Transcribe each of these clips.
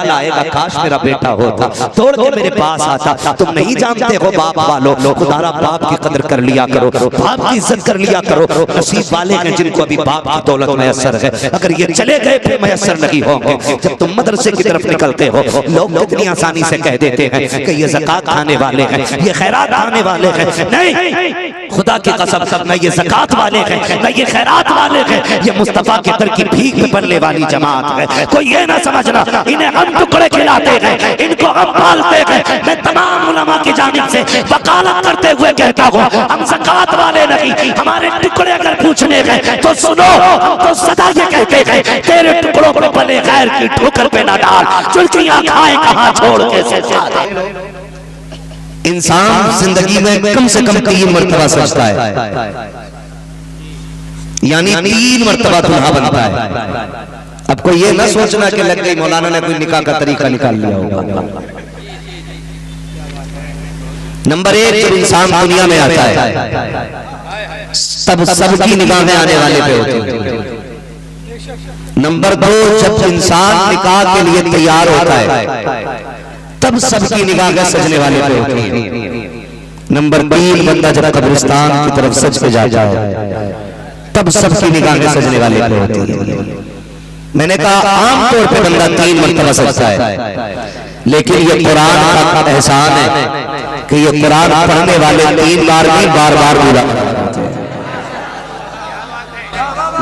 ख्याल आएगा काश मेरा बेटा होता, तोड़ के मेरे पास आता। तुम नहीं जानते हो बाप वालों, खुदारा बाप की कदर कर लिया करो, बाप की इज्जत कर लिया करो। नसीब वाले हैं जिनको अभी बाप की दौलत मैसर है, अगर ये चले गए फिर मैसर नहीं होंगे। जब तुम मदरसे की तरफ निकलते हो, लोग कितनी आसानी से कह देते हैं कि ये ज़कात खाने वाले हैं, ये खैरात खाने वाले हैं। नहीं, खुदा की कसम, न ये ज़कात वाले हैं, न ये खैरात वाले हैं, ये मुस्तफा के दर की भीख में पलने वाली जमात है। कोई ये ना समझना इन्हें हम टुकड़े खिलाते हैं, इनको हम पालते हैं। मैं तमाम उलमा की जानिब से वकालत करते हुए कहता हूँ, हम ज़कात वाले नहीं, हमारे टुकड़े अगर पूछने गए तो सुनो, हम तो सदा ये कहते हैं तेरे टुकड़ों को भले गैर की ठोकर पे ना डाल, चुल्कियां खाए कहाँ छोड़ के से इंसान जिंदगी में कम से कम 3 मरतबा सजता है, यानी 3 मरतबा दुल्हा बनता है। अब कोई ये ना सोचना कि लग गई मौलाना ने कोई निकाह का तरीका निकाल लिया होगा। नंबर 1, जब इंसान दुनिया में आता है तब सबकी निगाहें आने वाले पे होती हैं। नंबर 2, जब इंसान निकाह के लिए तैयार होता है तब सबकी निगाहें सजने वाले पे होती हैं। नंबर 3, बंदा जब कब्रिस्तान की तरफ सज के जाता है तब सबकी निगाहें सजने वाले पे होती हैं। मैंने कहा आमतौर पे बंदा 3 मरतबा सजता है, लेकिन ये कुरान का एहसान है कि ये कुरान पढ़ने वाले 3 बार नहीं, बार-बार दूल्हा बनाते हैं।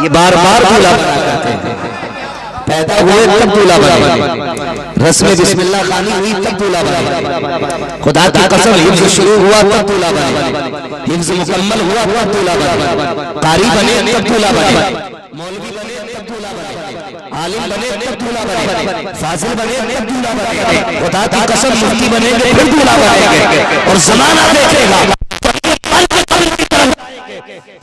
ये बार-बार दूल्हा बनाते हैं। पैदा हुए तब दूल्हा बने, रस्म बिस्मिल्लाह खानी हुई तब दूल्हा बने, खुदा की कसम हिफ्ज़ शुरू हुआ तब दूल्हा बने, हिफ्ज़ मुकम्मल हुआ तब दूल्हा बने, कारी बने तब दूल्हा बने, मौलवी बने तब दूल्हा बने, आलिम बने तब दूल्हा बने, फाजिल बने तब दूल्हा बने, खुदा की कसम मुफ्ती बनेंगे फिर दूल्हा बनेंगे। और जमाना देखेगा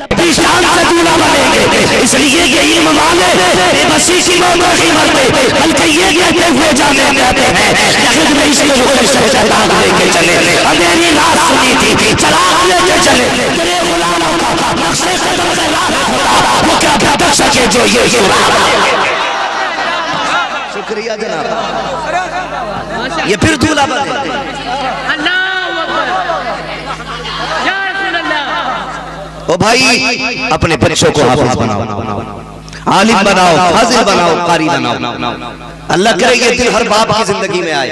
तब भी शान से दूल्हा बनेंगे। इसलिए ये इल्म वाले बेबसी की मौत नहीं मरते, बल्कि ये कहते हुए जाने जाते हैं यकीन में इसलिए वो शहजाद लेके चले, अंधेरी रात सुनी थी चराग लेके चले, तेरे गुलामों का नक्शे कदम से राह होता वो क्या भटक सके जो ये सुराग। शुक्रिया जनाब, ये फिर दूल्हा बने। ओ भाई, अपने बच्चों को हाफिज बनाओ, आलिम बनाओ, फाजिल बनाओ, कारी बनाओ। अल्लाह करे ये दिन हर बाप की जिंदगी में आए।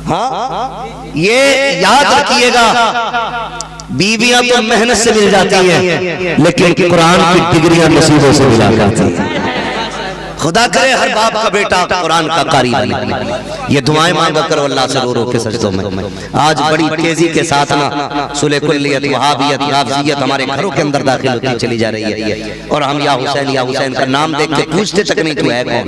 हाँ, ये याद रखिएगा, बीवियां तो मेहनत से मिल जाती हैं, लेकिन कुरान की डिग्रियां नसीबों से मिला करती हैं। खुदा करे हर बाप का बेटा कुरान का कारी बने। ये दुआएं मांगा करो अल्लाह से रो रो के सजदों में। आज बड़ी तेजी के साथ ना सुलह कुल्लियत, वहाबियत, हाफिजियत हमारे घरों के अंदर दाखिल होती चली जा रही है, और हम या हुसैन का नाम देख के पूछते तक नहीं तू है कौन।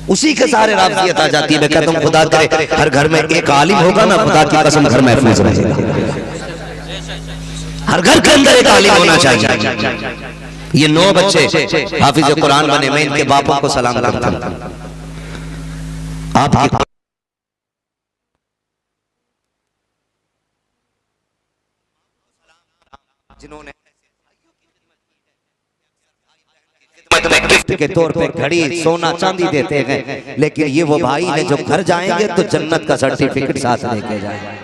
उसी के सारे राफियत आ जाती है। मैं कहता हूँ खुदा करे हर घर में एक आलिम होगा ना, खुदा की कसम घर महफूज रहेगा। हर घर के अंदर एक आलिम होना चाहिए। ये 9 बच्चे हाफिज कुरान बने, मैं इनके बापों को सलाम करता हूं। आप जिन्होंने गिफ्ट के तौर पे घड़ी, सोना, चांदी देते हैं, लेकिन ये वो भाई हैं जो घर जाएंगे तो जन्नत का सर्टिफिकेट साथ लेके जाएंगे।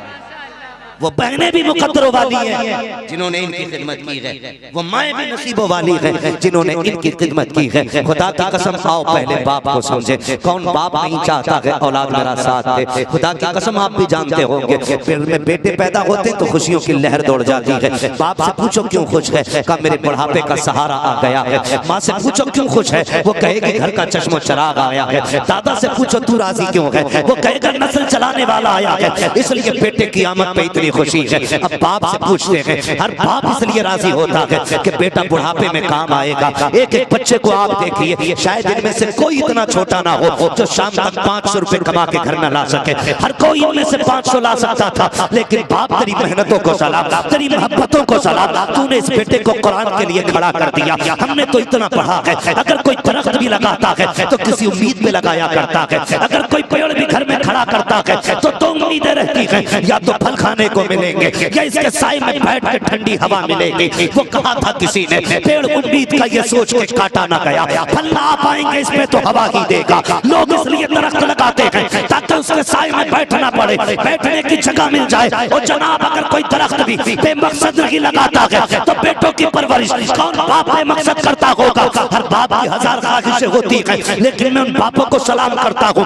वो बहनें भी मुकद्दरों वाली हैं जिन्होंने इनकी खिदमत की है, वो माएँ भी नसीबों वाली हैं जिन्होंने इनकी खिदमत की है। खुदा की कसम आओ पहले बाप को समझे। कौन बाप नहीं चाहता है औलाद मेरा साथ दे। खुदा की कसम आप भी जानते होंगे, फिर में बेटे पैदा होते तो खुशियों की लहर दौड़ जाती है। बाप से पूछो क्यों खुश है, कहा मेरे बुढ़ापे का सहारा आ गया है। माँ से पूछो क्यों खुश है, वो कहेगी घर का चश्मो चराग आया है। दादा से पूछो तू राजी क्यों है, वो कहेगा नस्ल चलाने वाला आया है। इसलिए बेटे की आमद पे इतनी खुशी है। अब बाप से पूछते हैं, हर बाप इसलिए राजी होता है कि बेटा बुढ़ापे में काम आएगा। एक एक बच्चे को आप देखिए, शायद इनमें से कोई इतना छोटा ना हो जो शाम तक 500 रुपए कमा के घर में ला सके। हर कोई इनमें से 500 ला सकता था, लेकिन बाप तेरी मेहनतों को सलाम, तेरी मोहब्बतों को सलाम, तूने इस बेटे को कुरान के लिए खड़ा कर दिया। हमने तो इतना पढ़ा है, अगर कोई दरख्त भी लगाता है तो किसी उम्मीद में लगाया करता है, अगर कोई पेड़ भी घर में खड़ा करता है तो दो उम्मीदें रहती हैं, या तो फल खाने को मिलेंगे या इसके साए में बैठ के ठंडी हवा मिलेगी। वो कहा था किसी ने, पेड़ उम्मीद का ये सोच के काटा ना गया, फल ना आ पाएंगे इसमें तो हवा ही देगा। लोग इसलिए दरख्त लगाते हैं ताकि उसके साए में बैठना पड़े, बैठने की जगह मिल जाए। और जनाब अगर कोई दरख्त भी बेमकसद नहीं लगाता है तो बेटों की परवरिश कौन बाप बेमकसद करता होगा? हर बाप की हजार ख्वाहिशें होती हैं, लेकिन मैं उन बापों को सलाम करता हूँ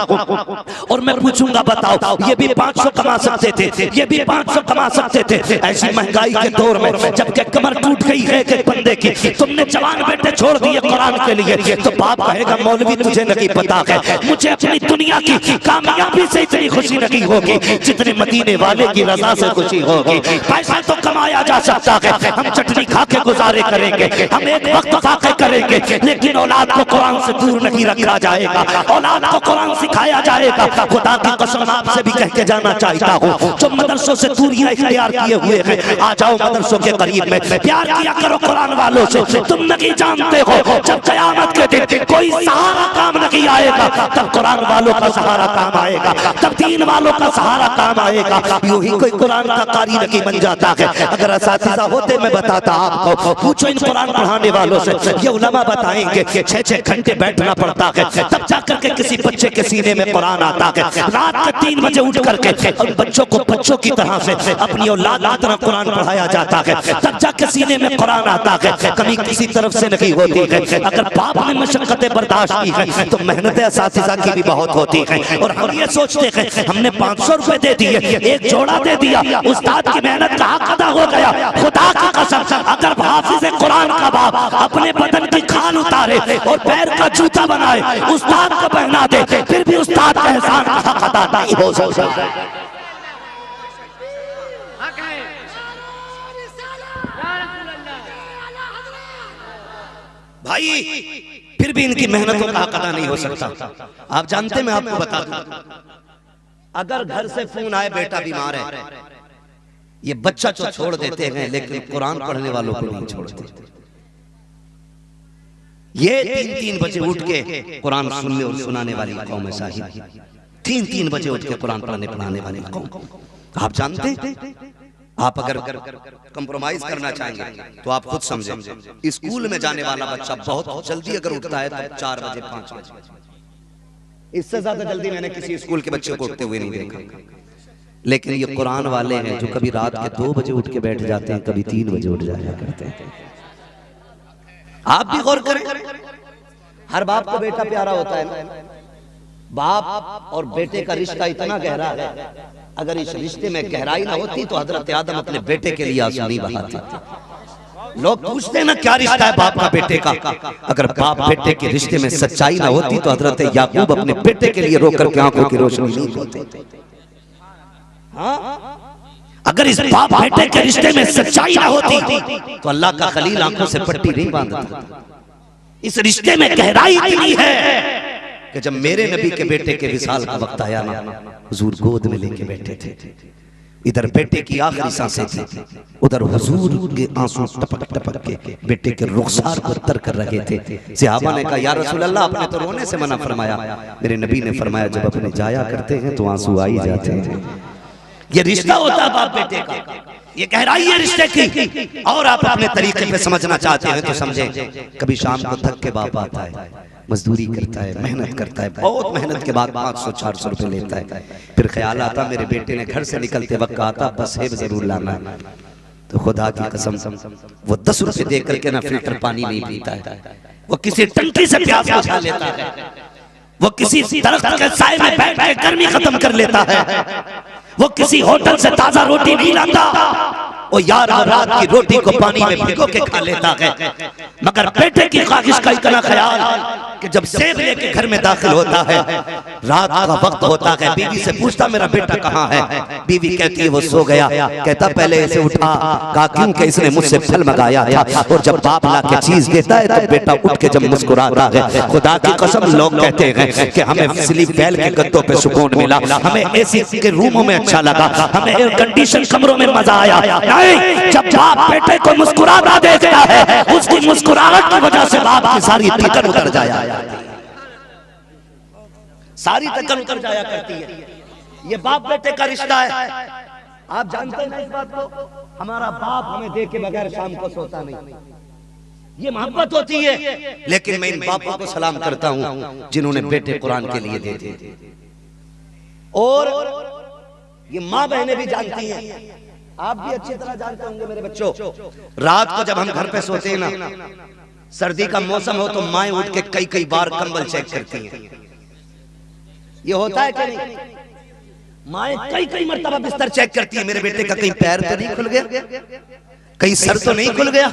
और मैं पूछूंगा, बताओ ये भी 500 कमा सकते थे, ये भी 500 कमा सकते थे। ऐसी महंगाई के दौर में जबकि कमर टूट गई है कि बंदे की, तुमने जवान बेटे छोड़ दिए कुरान के लिए, तो बाप कहेगा मौलवी तुझे नहीं पता है, मुझे अपनी दुनिया की कामयाबी से इतनी खुशी नहीं होगी जितनी मदीने वाले की रजा से खुशी होगी। पैसा तो कमाया जा सकता है, हम चटनी खा के गुजारे करेंगे, हम एक वक्त फाके करेंगे, लेकिन औलाद को कुरान से दूर नहीं रखा जाएगा, औलाद को कुरान सिखाया जाएगा। खुदा की कसम आपसे भी कह के जाना चाहता हूँ, जो मदरसों से दूरियां इख्तियार किए हुए हैं, आ जाओ मदरसों के करीब में, प्यार किया करो कुरान वालों से। तुम नहीं जानते हो जब क़यामत के दिन कोई सहारा काम नहीं आएगा, तब कुरान वालों का सहारा काम आएगा, तब दीन वालों का सहारा काम आएगा। यूं ही कोई कुरान का कारी नहीं बन जाता है। अगर असातिज़ा होते मैं बताता आपको, पूछो इन कुरान पढ़ाने वालों से, ये उलमा बताएंगे 6-6 घंटे बैठना पड़ता है, तब जाकर के किसी बच्चे के सीने में कुरान आता है। रात के 3 बजे उठ करके और बच्चों को बच्चों की तरह से अपनी औलाद की तरह कुरान पढ़ाया जाता है, तब जाके सीने में कुरान आता है। कभी किसी तरफ से नहीं होती है। अगर बाप ने मशक्कतें बर्दाश्त की है तो मेहनतें असातिज़ा की भी बहुत होती है। और हम ये सोचते हैं हमने 500 रुपए दे दिए, एक जोड़ा दे दिया, उस्ताद की मेहनत का हक अदा हो गया। खुदा की कसम, अगर हाफिज़ कुरान का बाप अपने बदन की खाल उतारे और पैर का जूता बनाए, उस्ताद को पहना दे, फिर भी उस्ताद का एहसान का हक अदा नहीं हो सकता। भाई फिर भी इनकी मेहनतों का हक अदा नहीं हो सकता। आप जानते, मैं आपको बता दूं, अगर घर से फोन आए बेटा बीमार है, ये बच्चा तो छोड़ देते हैं लेकिन कुरान पढ़ने वालों को नहीं छोड़ते। ये 3-3 बजे उठ के कुरान सुनने और सुनाने वाली कौम है साहिब, 3-3 बजे उठ के कुरान पढ़ाने वाली कौम। आप जानते, आप अगर कंप्रोमाइज करना चाहेंगे तो आप खुद समझें, स्कूल में जाने वाला बच्चा बहुत जल्दी अगर उठता है तो 4 बजे 5 बजे, इससे ज्यादा जल्दी मैंने किसी स्कूल के बच्चे को उठते हुए नहीं देखा। लेकिन ये कुरान वाले हैं जो कभी रात के 2 बजे उठ के बैठ जाते हैं, कभी 3 बजे उठ जाया करते हैं। आप भी गौर करें, हर बाप को बेटा प्यारा होता है ना, बाप और बेटे का रिश्ता इतना गहरा है, अगर इस रिश्ते में गहराई ना होती तो हजरत आदम अपने बेटे के लिए आंसू नहीं बहाते। लोग पूछते हैं ना क्या रिश्ता है बाप का बेटे का, अगर बाप बेटे के रिश्ते में सच्चाई ना होती तो हजरत याकूब अपने बेटे के लिए रो करके आंखों की रोशनी नहीं होती। अगर इस बाप बेटे के रिश्ते में सच्चाई ना होती तो अल्लाह का खलील आंखों से पट्टी नहीं बांधता। इस रिश्ते में गहराई इतनी है कि जब मेरे नबी के बेटे के विसाल का वक्त आया ना, हुजूर गोद में लेके बैठे थे, इधर बेटे की आखिरी सांसें थी, उधर हुजूर के आंसू टपक टपक के बेटे के रुखसार को तर कर रहे थे। सहाबा ने कहा या रसूल अल्लाह, आपने तो रोने से मना फरमाया। मेरे नबी ने फरमाया जब अपने जाया करते हैं तो आंसू आ ही जाते हैं। ये रिश्ता होता है बाप बेटे का, ये गहराई है रिश्ते की। और आप अपने तरीके पे समझना चाहते हैं तो समझें, कभी शाम को थक के बाप आता है, मजदूरी करता है, मेहनत करता है, बहुत मेहनत के बाद 500-400 रुपए लेता है, फिर ख्याल आता मेरे बेटे ने घर से निकलते वक्त कहा था बस है जरूर लाना, तो खुदा की कसम वो 10 रुपए दे करके ना फिल्टर पानी नहीं पीता है, वो किसी टंकी से प्यास बुझा लेता है, वो किसी दरख्त के साए में बैठ के गर्मी खत्म कर लेता है, वो किसी होटल से ताजा रोटी नहीं लाता, वो यार रात की रोटी को पानी में भिगो के खा लेता है। मगर बेटे की ख्वाहिश का इतना ख्याल कि जब सेब लेके घर में दाखिल होता है, रात का वक्त होता है, बीवी से पूछता मेरा बेटा कहाँ है, बीवी कहती है वो सो गया, कहता पहले इसे उठा, कहा क्योंकि इसने मुझसे फल मंगाया था। और जब बाप ला के चीज देता है तो बेटा उठ के जब मुस्कुराता है, खुदा की कसम लोग कहते हैं कि हमें स्लीप वेल के गद्दों पे सुकून मिला, हमें एसी के रूमों में अच्छा लगा, हमें एयर कंडीशन कमरों में मजा आया। नहीं, जब बाप बेटे को मुस्कुराता देखता है, उसकी मुस्कुराहट की वजह से बाप की सारी थकन उतर जाया, सारी थकन उतर जाया करती है। ये बाप बेटे का रिश्ता है। आप जानते हैं ना इस बात को, हमारा बाप हमें देख के बगैर शाम को सोता नहीं, ये मोहब्बत होती है। लेकिन मैं इन बापों को सलाम करता हूं जिन्होंने बेटे कुरान के लिए दे दिए। और ये माँ बहनें भी जानती हैं, आप भी अच्छी तरह जानते होंगे मेरे बच्चों, रात को जब हम घर पे सोते हैं ना, सर्दी का मौसम हो तो माएं उठ के कई कई बार कंबल चेक करती हैं। ये होता है कि नहीं? माएं कई कई मर्तबा बिस्तर चेक करती है, मेरे बेटे का कहीं पैर तो नहीं खुल गया, कहीं सर तो नहीं खुल गया,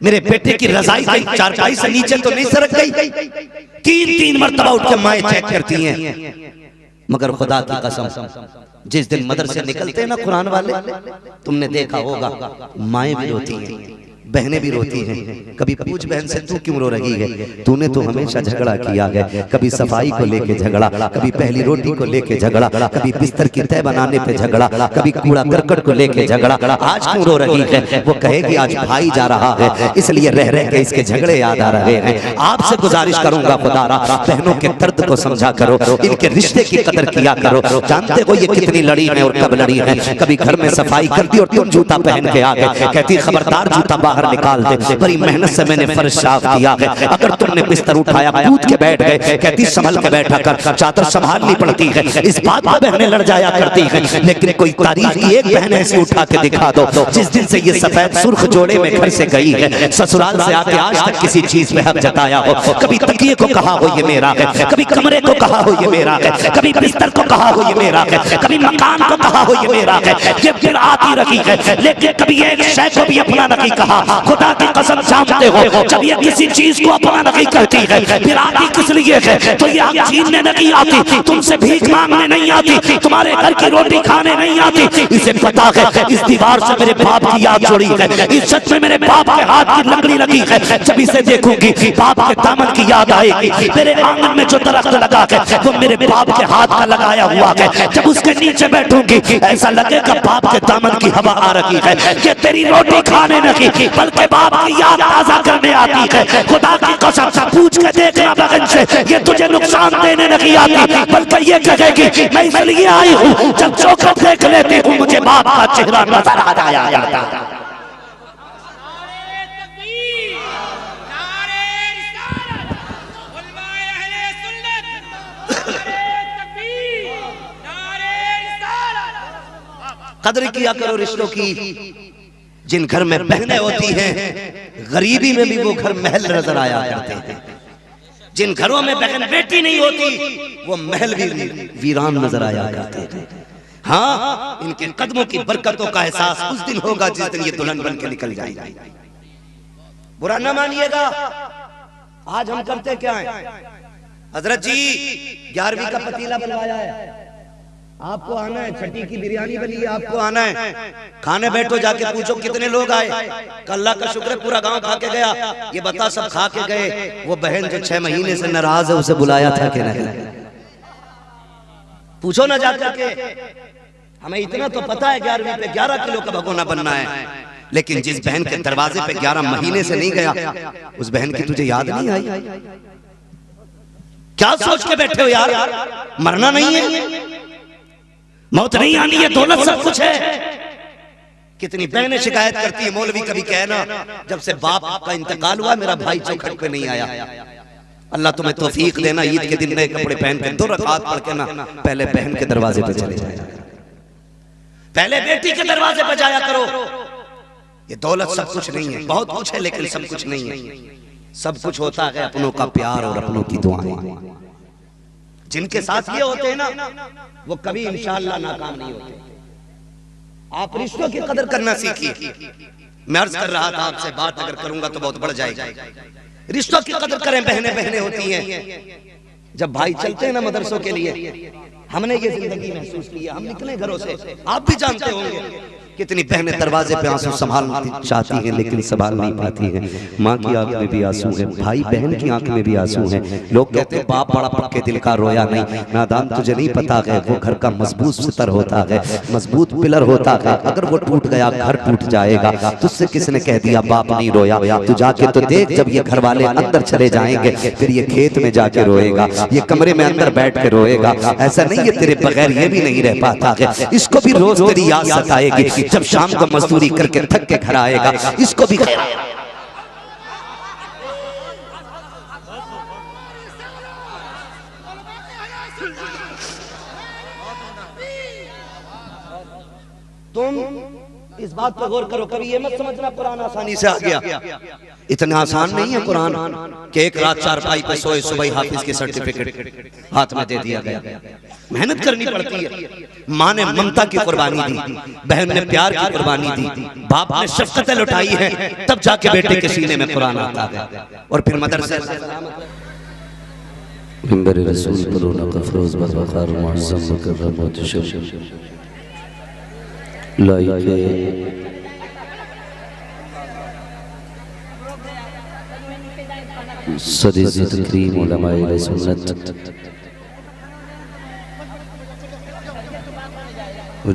मेरे बेटे की रजाई कहीं चारपाई से नीचे तो नहीं सरक गई। तीन तीन मर्तबा उठ के माएं चेक करती हैं। मगर खुदा की कसम, जिस दिन मदरसे निकलते हैं ना कुरान वाले, तुमने देखा होगा माएं भी रोती हैं, बहनें भी रोती हैं। कभी पूछ बहन से तू क्यों रो रही है? तूने तो हमेशा झगड़ा किया है, कभी सफाई को लेके झगड़ा, कभी पहली रोटी को लेके झगड़ा, कभी बिस्तर की तय बनाने पे झगड़ा, कभी कूड़ा करकट को लेके झगड़ा। आज क्यों रो रही है? वो कहेगी आज भाई जा रहा है, इसलिए रह रह के इसके झगड़े याद आ रहे हैं। आपसे गुजारिश करूंगा खुदारा, बहनों के दर्द को समझा करो, इनके रिश्ते की कदर किया करो। जानते हो ये कितनी लड़ी है और कब लड़ी है? कभी घर में सफाई कर दी और तुम जूता पहन के आ गए, कहती खबरदार जूता बाहर निकाल दे, बड़ी मेहनत से मैंने फर्श साफ किया है। अगर तुमने बिस्तर उठाया कूद के बैठ गए, कहती संभल के बैठा कर, चादर संभालनी पड़ती है। इस बात पर बहनें लड़ जाया करती हैं, लेकिन कोई तारीफ की एक बहन ऐसी उठा के दिखा दो, जिस दिन से ये सफेद सुर्ख जोड़े में घर से गई है, ससुराल से आके आज तक किसी चीज में हक जताया हो, कभी तकिए को कहा हो ये मेरा है, कभी कमरे को कहा हो ये मेरा है, कभी बिस्तर को कहा हो ये मेरा है, कभी मकान को कहा हो ये मेरा है, ये फिर आती रही है, लेकिन कभी एक शय को भी अपना नहीं कहा। खुदा की कसम जानते हो, जब ये किसी चीज को अपना नहीं कहती है, फिर आती किस लिए है? तो ये छीनने नहीं आती, तुमसे भीख मांगने नहीं आती, तुम्हारे घर की रोटी खाने नहीं आती। इसे पता है इस दीवार से मेरे बाप की याद जुड़ी है, इस छत में मेरे बाप के हाथ की लकड़ी लगी है, जब इसे देखूंगी बाप के दामन की याद आएगी। मेरे आंगन में जो दरख्त लगा है वो मेरे बाप के हाथ का लगाया हुआ है, जब उसके नीचे बैठूंगी ऐसा लगेगा बाप के दामन की हवा आ रही है। ये तेरी रोटी खाने नहीं बल्कि बाप की याद ताजा करने आती है। खुदा की कसम से पूछ के देखना बगन से, ये तुझे नुकसान देने नहीं आती, बल्कि ये कहेगी मैं इसलिए आई हूँ जब चौखट देख लेती हूँ मुझे बाप का चेहरा नजर आ जाता। कदर किया करो रिश्तों की। जिन घर में बहनें होती हैं, गरीबी में भी वो घर महल नजर आया करते हैं। जिन घरों में बहन बेटी नहीं होती वो महल भी वीरान नजर आया करते हैं। हाँ, इनके कदमों की बरकतों का एहसास उस दिन होगा जिस दिन ये दुल्हन बन के निकल जाएगी। बुरा ना मानिएगा, आज हम करते क्या है? हजरत जी 11वीं का पतीला बनवाया है, आपको आना है, छठी की बिरयानी बनी है, आपको आना है, खाने बैठो, जाके पूछो कितने लोग आए। अल्लाह का शुक्र पूरा गांव खा के गया, ये बता सब खा के गए। वो बहन जो 6 महीने से नाराज है उसे बुलाया था कि नहीं? पूछो ना जाकर के। हमें इतना तो पता है 11वीं पे 11 किलो का भगोना बनना है, लेकिन जिस बहन के दरवाजे पे 11 महीने से नहीं गया, उस बहन की तुझे याद नहीं आई? क्या सोच के बैठे हो यार? मरना नहीं है, मौत नहीं आनी है, दौलत सब कुछ है। कितनी बहनें शिकायत करती है, मौलवी कभी कहे ना जब से बाप का इंतकाल हुआ मेरा भाई चौखट पे नहीं आया। अल्लाह तुम्हें तौफीक देना, ईद के दिन नए कपड़े पहन के 2 रकात पढ़ के ना पहले बहन के दरवाजे पे चले जाया, पहले बेटी के दरवाजे पे जाया करो। ये दौलत सब कुछ नहीं है, बहुत कुछ है लेकिन सब कुछ नहीं है। सब कुछ होता है अपनों का प्यार और अपनों की दुआएं। जिनके साथ ये होते हैं ना वो कभी इंशाअल्लाह नाकाम नहीं होते। आप रिश्तों की कदर करना सीखिए। मैं अर्ज कर रहा था आपसे, बात अगर करूंगा तो बहुत बढ़ जाएगा। रिश्तों की कदर करें, बहनें बहनें होती हैं। जब भाई चलते हैं ना मदरसों के लिए, हमने ये जिंदगी महसूस की है। हम निकले घरों से, आप भी जानते होंगे, कितनी बहनें दरवाजे पे आंसू संभालना चाहती हैं लेकिन संभाल नहीं पाती हैं। माँ की आंख में भी आंसू है, भाई बहन की आंख में भी आंसू है। लोग कहते हैं बाप बड़ा पक्के दिल का रोया नहीं। नादान तुझे नहीं पता है वो घर का मजबूत सितर होता है, मजबूत पिलर होता है। अगर वो टूट गया घर टूट जाएगा। तुझसे किसने कह दिया बाप नहीं रोया? तू जाके तो देख, जब ये घर वाले अंदर चले जाएंगे फिर ये खेत में जाके रोएगा, ये कमरे में अंदर बैठ के रोएगा। ऐसा नहीं है तेरे बगैर ये भी नहीं रह पाता है। इसको भी रोज तेरी याद सताएगी जब शाम को मजदूरी करके थक के घर आएगा। इसको भी तुम इस बात पर गौर करो, कभी ये मत समझना कुरान आसानी से आ गया। इतना आसान नहीं है कुरान कि एक रात चारपाई पे सोए सुबह हाफिज की सर्टिफिकेट हाथ में दे दिया गया। मेहनत करनी पड़ती है। माँ ने ममता की कुर्बानी दी, बहन ने प्यार की कुर्बानी दी, बाप ने शफकतें लुटाई है, तब जाके बेटे के सीने में कुरान आता है। और फिर मदरसे मिंबर रसूल पर रौनक अफरोज बफ़ख़ार मुअज़्ज़म मुकर्रम मुतशर्रिफ़ लाइक़े सदीक़ तकरीम उलमाए सुन्नत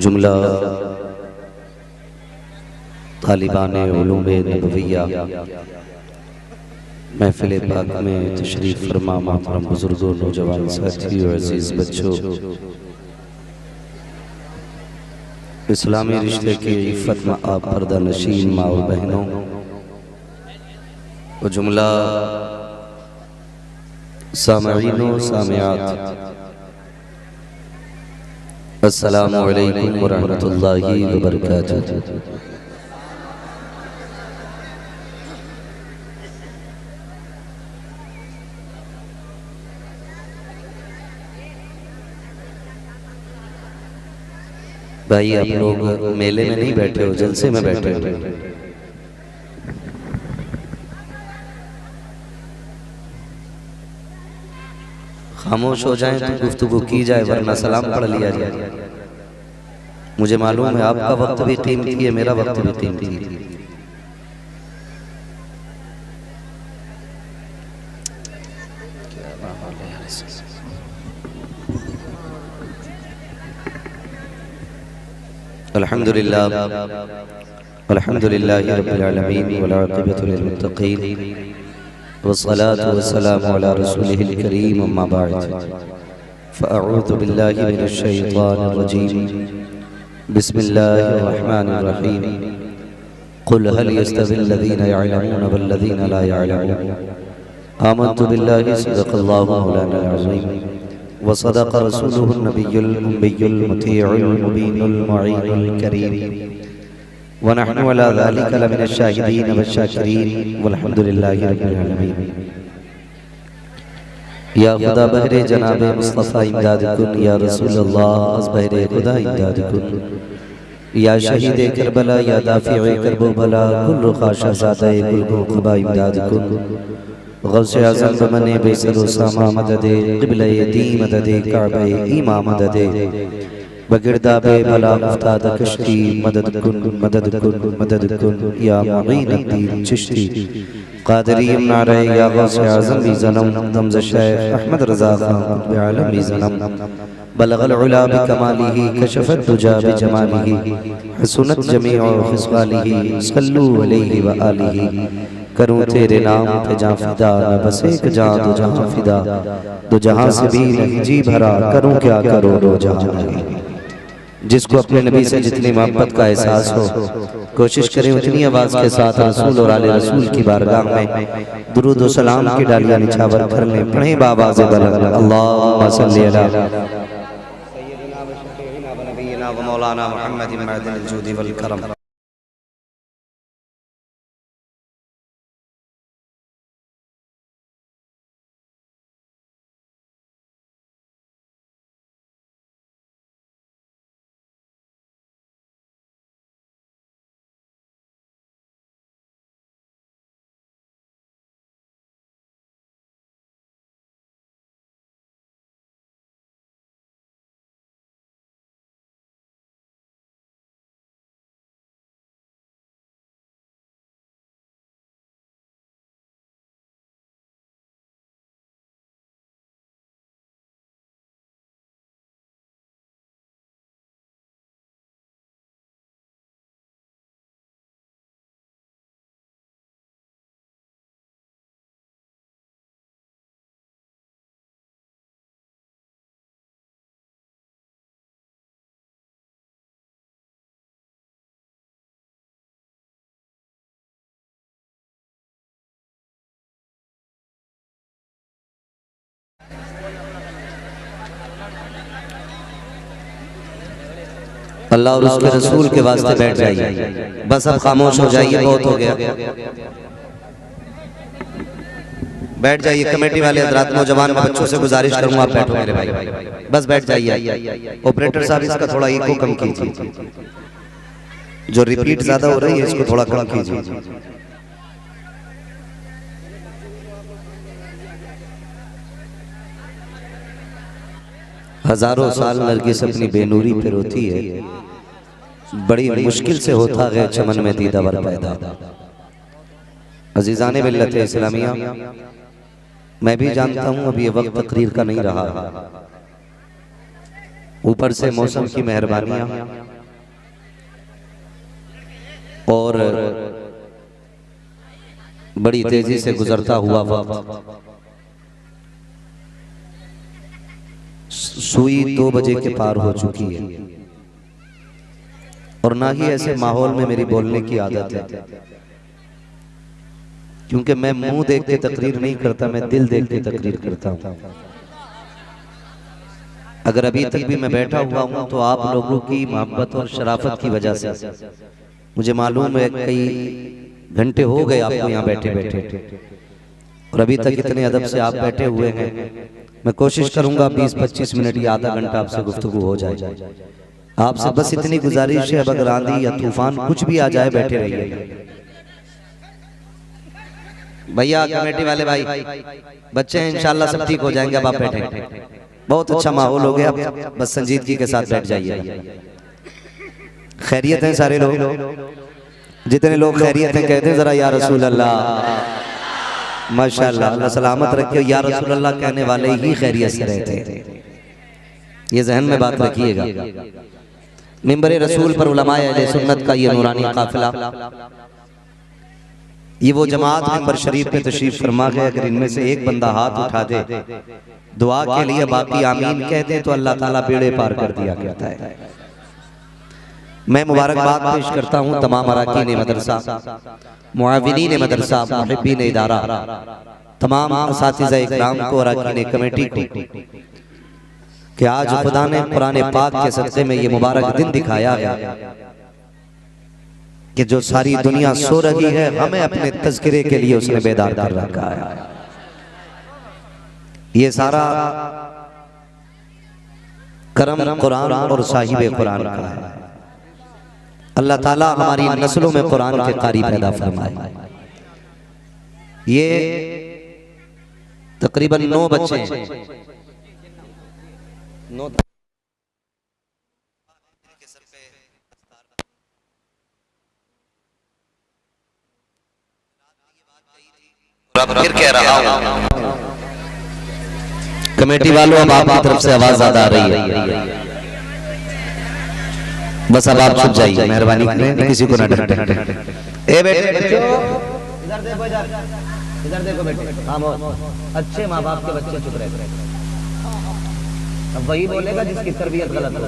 जुमला तालिबान उलूम-ए नबविया महफिल पाक में तशरीफ फरमा मोहतरम बुजुर्गों, नौजवान साथियों, अजीज बच्चों, इस्लामी रिश्ते की इफ़्फ़त में आप पर्दा नशीन माँ और बहनों और जुमला सामईनो सामियात, अस्सलामु अलैकुम व रहमतुल्लाहि व बरकातुहू। भाई आप लोग मेले में नहीं बैठे हो, जलसे में बैठे हो। खामोश हो जाएं तो गुफ्तगू की जाए, वरना सलाम पढ़ लिया जाए। मुझे मालूम है आपका वक्त भी कीमती है, मेरा वक्त भी कीमती है। अल्हम्दुलिल्लाह अल्हम्दुलिल्लाहि रब्बिल आलमीन वल आक़िबतु लिल मुत्तक़ीन वस्सलातु वस्सलामु अला रसूलिहिल करीम अम्मा बअद फ़अऊज़ु बिल्लाहि मिनश शैतानिर रजीम बिस्मिल्लाहिर रहमानिर रहीम क़ुल हल यस्तविल लज़ीना यअलमून वल लज़ीना ला यअलमून आमन्तु बिल्लाहि सदक़ल्लाहु मौलाना अज़ीम व सदक़ रसूलुहुन नबियुल उम्मियुल मुतीउल मुबीनुल मुईनुल करीम व नहनु अला ज़ालिका लमिनश शाहिदीन वश्शाकिरीन वल्हम्दुलिल्लाहि रब्बिल आलमीन। या खुदा बहरे जनाबे मुस्तफ़ा इमदाद कुन, या रसूल अल्लाह अज़ बहरे खुदा इमदाद कुन, या शहीद करबला, या दाफ़िए करबो बला, कुल्लु ख़ाशा ज़ादे कुल क़ुबा इमदाद कुन। गौसे आज़म बमने बेसर उसामा मददे क़िबले दी मददे काबे ईमा मददे बगिरदाबे भला उफ्ताद कश्ती मदद कुन मदद कुन मदद कुन या मुईन अद्दीन चिश्ती क़ादरी नारे या गौसे आज़म भी ज़नम दमज़ शैख़ अहमद रज़ा ख़ान क़ुत्ब आलम भी ज़नम बलगल उला बिकमालिही कशफ़त दुजा बिजमालिही हसनत जमीउ ख़िस्वालिही सल्लू अलैहि व आलिही। करूँ तेरे नाम पे जां फिदा, न बस एक जां दो जहां फिदा, दो जहां से भी नहीं जी भरा, करूँ क्या करो दो जहां नहीं। जिसको अपने नबी से जितनी मोहब्बत का एहसास हो, कोशिश करें उतनी आवाज़ के साथ रसूल और आले रसूल की बारगाह में दुरूद व सलाम की डालियां निछावर कर लें। पढ़ें बाबाज़ बुलंद अल्लाहुम्मा सल्ली अला सय्यिदिना व शफ़ीइना व नबिय्यिना व मौलाना मुहम्मदिन मअदिनिल जूदि वल करम। अल्लाह और उसके रसूल के वास्ते बैठ जाइए, बस अब खामोश हो जाइए, बहुत हो गया। बैठ जाइए। कमेटी वाले हजरात, नौजवान बच्चों से गुजारिश करूंगा आप बैठो मेरे भाई, बस बैठ जाइए। ऑपरेटर साहब इसका थोड़ा इको कम कीजिए, जो रिपीट ज्यादा हो रही है इसको थोड़ा कम कीजिए। हजारों साल नरगिस अपनी बेनूरी पे रोती है, बड़ी मुश्किल से होता है चमन में दीदावर पैदा। अजीजाने मिल्लत इस्लामिया, मैं भी जानता हूं अब ये वक्त तकरीर का नहीं रहा, ऊपर से मौसम की मेहरबानियां और बड़ी तेजी से गुजरता हुआ वक्त। सुई 2 बजे के पार हो चुकी है और ना ही ऐसे माहौल में मेरी बोलने की आदत है, क्योंकि मैं मुंह देख के तकरीर नहीं करता, मैं दिल देख के तकरीर करता हूं। अगर अभी तक भी मैं बैठा हुआ हूं तो आप लोगों की मोहब्बत और शराफत की वजह से। मुझे मालूम है कई घंटे हो गए आपको यहाँ बैठे बैठे और अभी तक इतने अदब से आप बैठे हुए हैं। मैं कोशिश करूंगा 20-25 मिनट या आधा घंटा आपसे गुफ्तगू हो जाए। आपसे बस इतनी गुजारिश है, अब अगर आंधी या तूफान कुछ भी आ जाए बैठे रहिए। भैया कमेटी वाले भाई, बच्चे हैं इंशाल्लाह सब ठीक हो जाएंगे, अब आप बैठे। बहुत अच्छा माहौल हो गया, बस संजीदगी के साथ बैठ जाइए। खैरियत हैं सारे लोग? जितने लोग खैरियत हैं कहते हैं जरा या रसूल अल्लाह। माशाअल्लाह, अल्लाह सलामत रखे। या रसूल अल्लाह कहने वाले ही खैरियत से रहते हैं, ये जहन में बात रखिएगा। मिंबर रसूल पर उलमाए अहले सुन्नत का ये नूरानी काफिला, ये वो जमात मिंबर शरीफ पे तशरीफ फरमा गए। अगर इनमें से एक बंदा हाथ उठा दे दुआ के लिए, बाकी आमीन कह दे, तो अल्लाह ताला बेड़े पार कर दिया करता है। मैं मुबारकबाद पेश करता हूँ तमाम अराकीन मदरसा, मुआविनीन मदरसा, मुहिब्बीन इदारा, तमाम असातिज़ा इकराम को, अराकीन कमेटी को, कि आज खुदा ने कुरान पाक के सदक़े में ये मुबारक दिन दिखाया है कि जो सारी दुनिया सो रही है, हमें अपने तज़किरे के लिए उसने बेदार कर रखा है। ये सारा करम कुरान और साहिब कुरान का है। अल्लाह ताला हमारी नस्लों में कुरान के कारी पैदा फरमाए। ये तकरीबन 9 बच्चे हैं, 9 फिर कह रहा हूं कमेटी वालों, अब आपकी तरफ से आवाज ज्यादा आ रही है, बस अब आप चुप जाइए, मेहरबानी करें, किसी को ना डांटें। ए बेटे बच्चों इधर देखो, इधर देखो बेटे, खामोश। अच्छे माँ बाप के बच्चे चुप रहे, अब वही बोलेगा जिसकी तरबियत गलत हो।